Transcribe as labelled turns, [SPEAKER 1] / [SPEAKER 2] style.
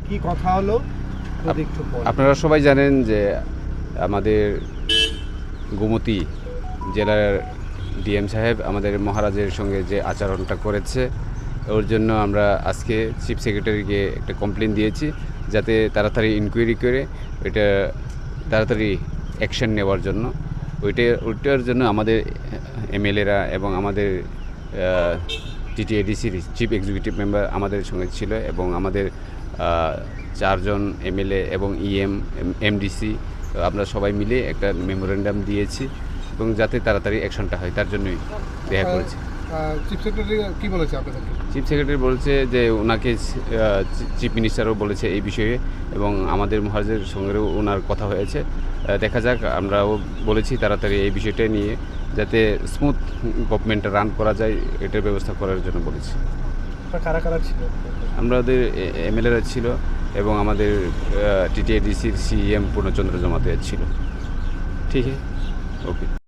[SPEAKER 1] কি কথা হলো?
[SPEAKER 2] আপনারা সবাই জানেন যে আমাদের গোমতী জেলার ডিএম সাহেব আমাদের মহারাজের সঙ্গে যে আচরণটা করেছে, ওর জন্য আমরা আজকে চিফ সেক্রেটারিকে একটা কমপ্লেন দিয়েছি, যাতে তাড়াতাড়ি ইনকোয়ারি করে এটা তাড়াতাড়ি অ্যাকশন নেওয়ার জন্য। ওইটার জন্য আমাদের এমএলএরা এবং আমাদের টিটিএডিসির চিফ এক্সিকিউটিভ মেম্বার আমাদের সঙ্গে ছিল, এবং আমাদের 4 জন এমএলএ এবং ইএম এমডিসি আমরা সবাই মিলে একটা মেমোরেন্ডাম দিয়েছি, এবং যাতে তাড়াতাড়ি অ্যাকশনটা হয় তার জন্যই দেখা করেছি।
[SPEAKER 1] চিফ সেক্রেটারি কি বলেছে আপনাদেরকে?
[SPEAKER 2] চিফ সেক্রেটারি বলছে যে ওনাকে চিফ মিনিস্টারও বলেছে এই বিষয়ে, এবং আমাদের মহারাজের সঙ্গেও ওনার কথা হয়েছে। দেখা যাক, আমরাও বলেছি তাড়াতাড়ি এই বিষয়টা নিয়ে যাতে স্মুথ গভর্নমেন্টটা রান করা যায়, এটার ব্যবস্থা করার জন্য বলেছি।
[SPEAKER 1] কারা কারা ছিল?
[SPEAKER 2] আমাদের এমএলএরা ছিল, এবং আমাদের টিটিএডিসির সিএম পূর্ণচন্দ্র জমাতিয়া ছিল। ঠিক আছে, ওকে।